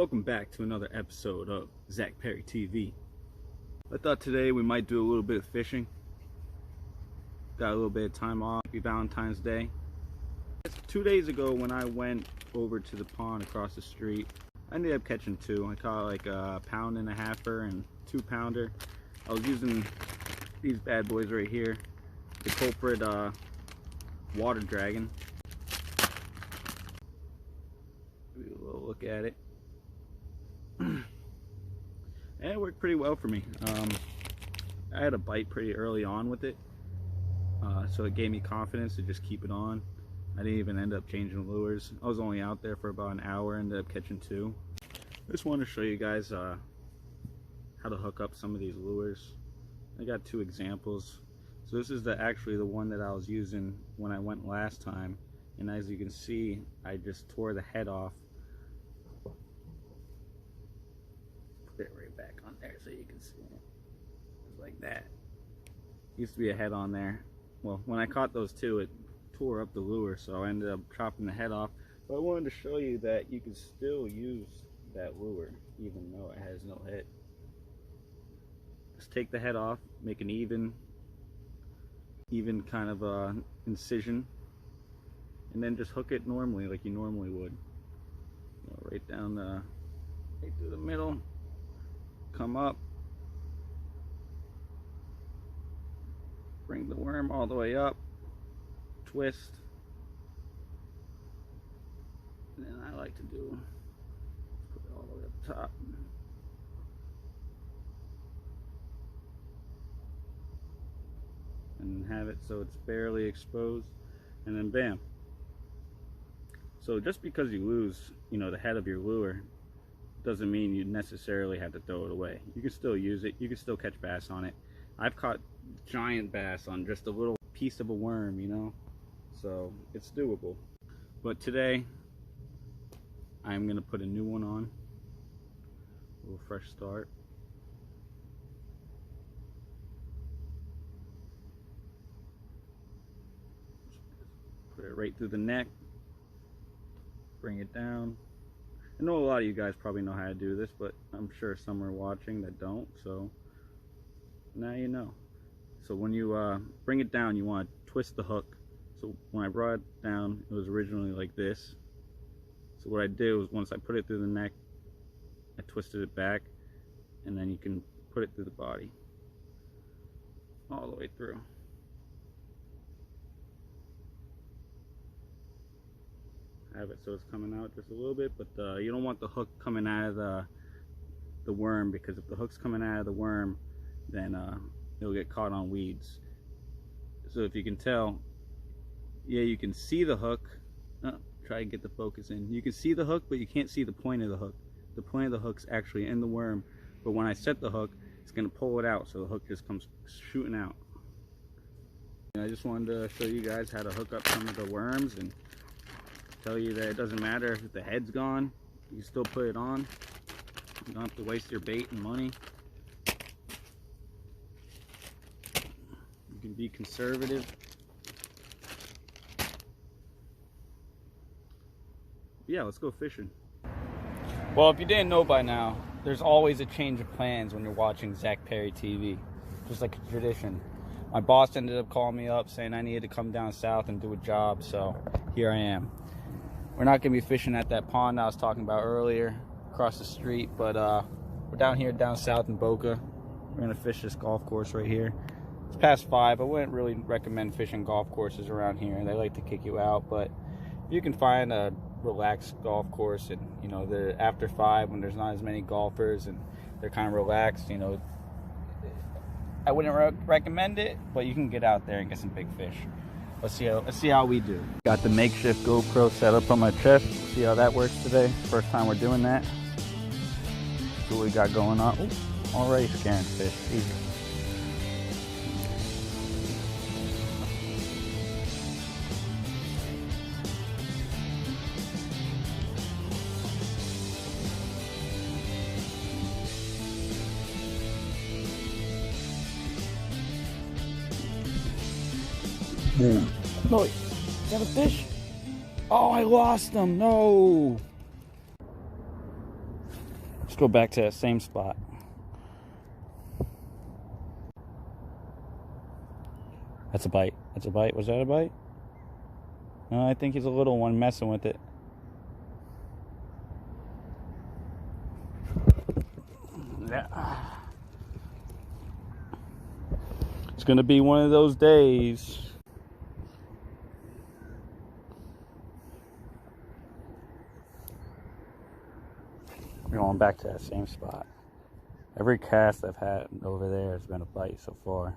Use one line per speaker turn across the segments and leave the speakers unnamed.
Welcome back to another episode of ZpTv. I thought today we might do a little bit of fishing. Got a little bit of time off, happy Valentine's Day. 2 days ago when I went over to the pond across the street, I ended up catching two. I caught like a 1.5 pounder and 2 pounder. I was using these bad boys right here, the Culprit Water Dragon. Give you a little look at it. And it worked pretty well for me. I had a bite pretty early on with it, so it gave me confidence to just keep it on. I didn't even end up changing lures. I was only out there for about an hour, ended up catching two. I just wanted to show you guys how to hook up some of these lures. I got 2 examples. So this is actually the one that I was using when I went last time, and as you can see, I just tore the head off. It right back on there so you can see it. It's like that. Used to be a head on there. Well, when I caught those two, it tore up the lure, so I ended up chopping the head off. But I wanted to show you that you can still use that lure even though it has no head. Just take the head off, make an even kind of incision, and then just hook it normally like you normally would. You know, right down right through the middle. Come up, bring the worm all the way up, twist, and then I like to do put it all the way up top, and have it so it's barely exposed, and then bam. So just because you lose, you know, the head of your lure doesn't mean you necessarily have to throw it away. You can still use it. You can still catch bass on it. I've caught giant bass on just a little piece of a worm, you know, so it's doable. But today I'm gonna put a new one on, a little fresh start. Put it right through the neck, bring it down. I know a lot of you guys probably know how to do this, but I'm sure some are watching that don't, so now you know. So when you bring it down, you want to twist the hook. So when I brought it down, it was originally like this. So what I did was, once I put it through the neck, I twisted it back, and then you can put it through the body all the way through. Have it so it's coming out just a little bit, but you don't want the hook coming out of the worm, because if the hook's coming out of the worm, then it'll get caught on weeds. So if you can tell, yeah, you can see the hook. Try and get the focus in. You can see the hook, but you can't see the point of the hook. The point of the hook's actually in the worm, but when I set the hook, it's gonna pull it out, so the hook just comes shooting out. And I just wanted to show you guys how to hook up some of the worms and tell you that it doesn't matter if the head's gone, you can still put it on. You don't have to waste your bait and money. You can be conservative. Yeah, let's go fishing. Well, if you didn't know by now, there's always a change of plans when you're watching ZpTv, just like a tradition. My boss ended up calling me up saying I needed to come down south and do a job, so here I am. We're not going to be fishing at that pond I was talking about earlier across the street, but we're down here down south in Boca. We're going to fish this golf course right here. It's past 5. I wouldn't really recommend fishing golf courses around here. They like to kick you out, but if you can find a relaxed golf course, and you know, they're after 5 when there's not as many golfers and they're kind of relaxed, you know, I wouldn't recommend it, but you can get out there and get some big fish. Let's see how we do. Got the makeshift GoPro set up on my chest. See how that works today. First time we're doing that. See what we got going on. Ooh, already scaring fish. Easy. No, is that a fish? Oh, I lost them. No. go back to that same spot. That's a bite. That's a bite. Was that a bite? No, I think he's a little one messing with it. Yeah. It's gonna be one of those days. We're going back to that same spot. Every cast I've had over there has been a bite so far.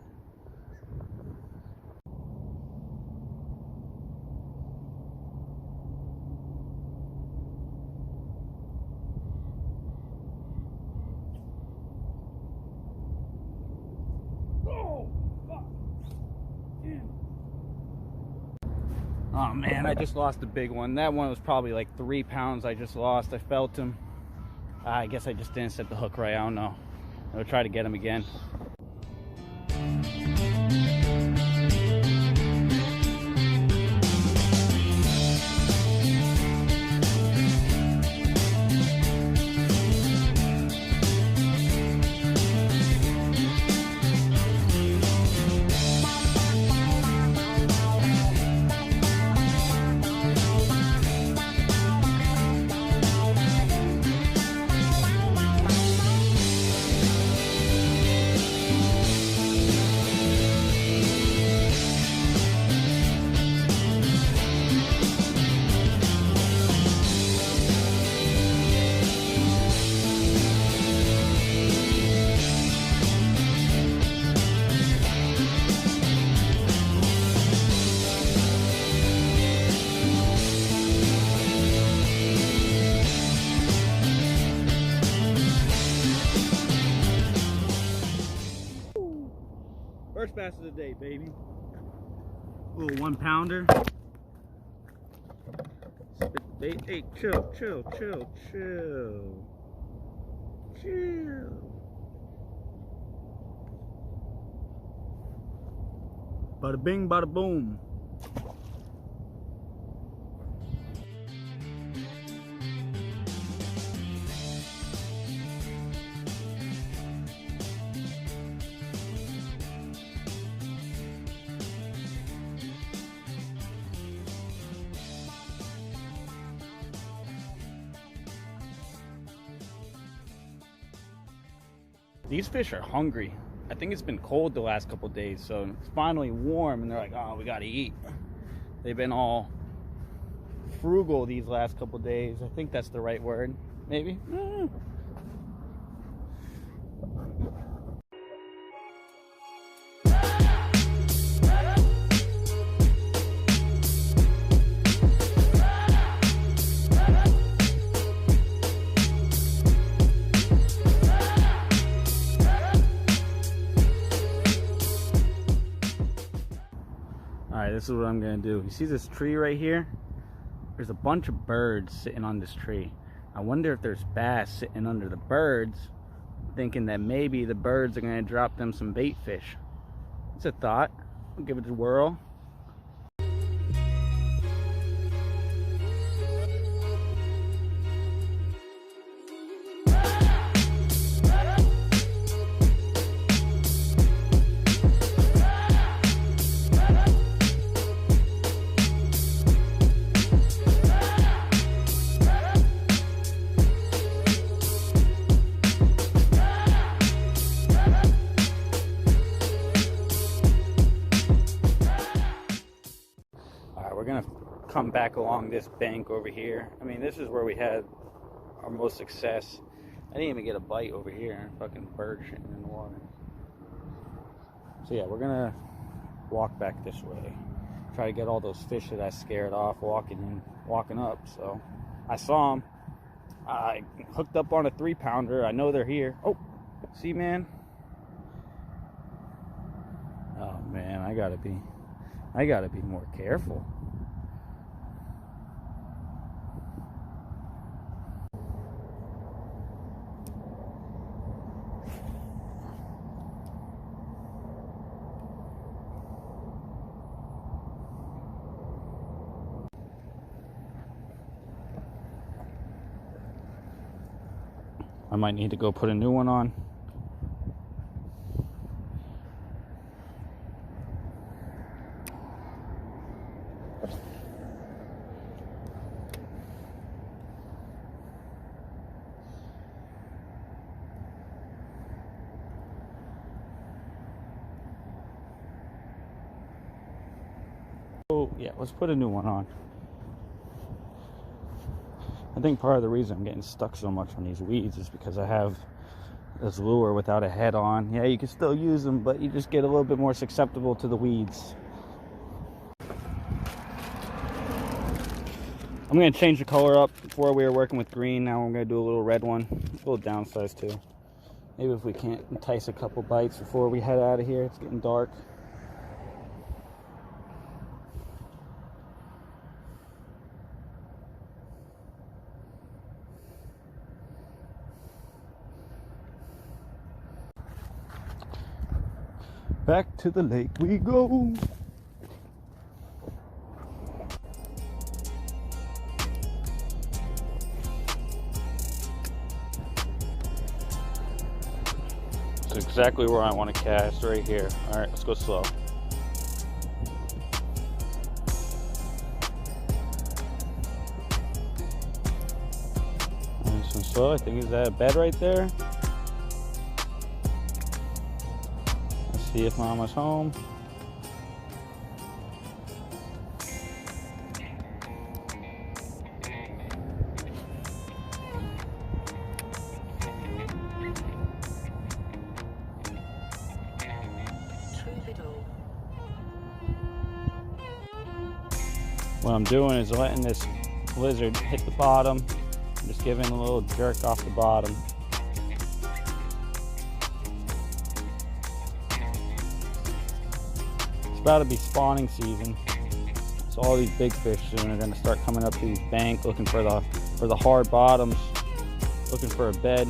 Oh man, I just lost a big one. That one was probably like 3 pounds I just lost. I felt him. I guess I just didn't set the hook right. I don't know. I'll try to get him again. First bass of the day, baby. Little 1 pounder. Spit the bait. Hey, chill, chill, chill, chill. Chill. Bada bing, bada boom. These fish are hungry. I think it's been cold the last couple days, so it's finally warm and they're like, oh, we gotta eat. They've been all frugal these last couple days. I think that's the right word, maybe. Alright, this is what I'm gonna do. You see this tree right here? There's a bunch of birds sitting on this tree. I wonder if there's bass sitting under the birds, thinking that maybe the birds are gonna drop them some bait fish. It's a thought. I'll give it a whirl. We're gonna come back along this bank over here. I mean, this is where we had our most success. I didn't even get a bite over here. Fucking bird shit in the water. So yeah, we're gonna walk back this way. Try to get all those fish that I scared off walking up. So I saw them. I hooked up on a 3 pounder. I know they're here. Oh, see, man. Oh man, I gotta be more careful. might need to go put a new one on. Oh yeah, let's put a new one on. I think part of the reason I'm getting stuck so much on these weeds is because I have this lure without a head on. Yeah, you can still use them, but you just get a little bit more susceptible to the weeds. I'm going to change the color up. Before we were working with green, now I'm going to do a little red one. It's a little downsized too. Maybe if we can't entice a couple bites before we head out of here. It's getting dark. Back to the lake we go. It's exactly where I want to cast, right here. All right, let's go slow. Nice and slow. I think is that a bed right there. See if Mama's home. What I'm doing is letting this lizard hit the bottom. I'm just giving a little jerk off the bottom. It's about to be spawning season, so all these big fish soon are going to start coming up these banks looking for the hard bottoms, looking for a bed.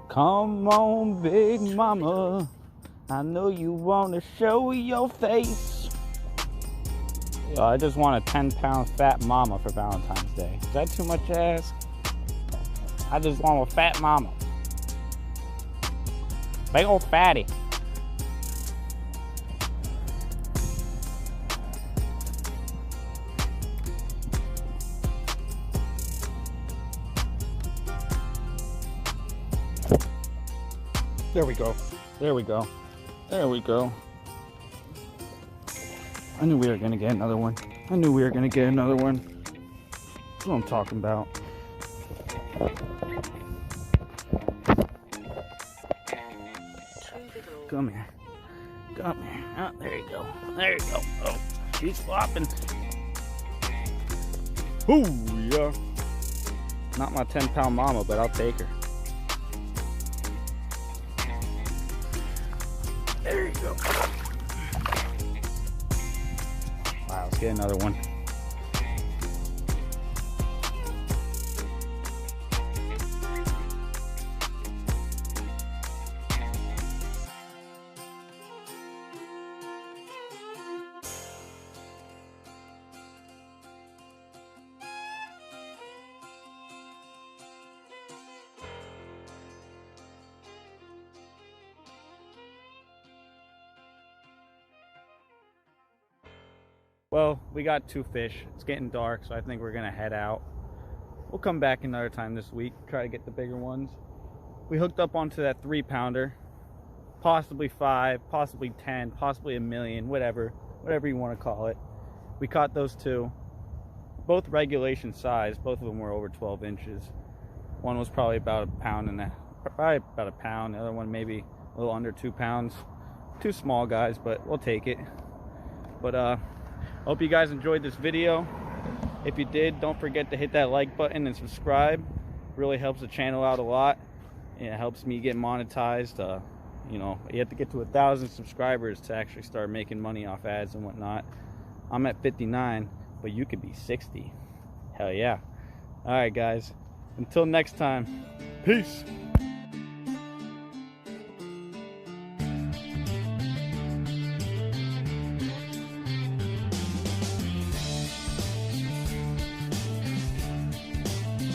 Come on, big mama, I know you want to show your face. Yo, I just want a 10-pound fat mama for Valentine's Day. Is that too much to ask? I just want a fat mama. Big old fatty. There we go. There we go. There we go. I knew we were going to get another one. I knew we were going to get another one. That's what I'm talking about. Come here. Come here. Oh, there you go. There you go. Oh, she's flopping. Ooh, yeah. Not my 10-pound mama, but I'll take her. There you go. Wow, let's get another one. Well, we got 2 fish. It's getting dark, so I think we're gonna head out. We'll come back another time this week, try to get the bigger ones. We hooked up onto that 3-pounder, possibly 5, possibly 10, possibly a million, whatever you want to call it. We caught those 2, both regulation size. Both of them were over 12 inches. One was probably about probably about a pound. The other one maybe a little under 2 pounds. 2 small guys, but we'll take it. But hope you guys enjoyed this video. If you did, don't forget to hit that like button and subscribe. Really helps the channel out a lot. It helps me get monetized. You know, you have to get to 1,000 subscribers to actually start making money off ads and whatnot. I'm at 59, but you could be 60. Hell yeah. All right, guys. Until next time, peace.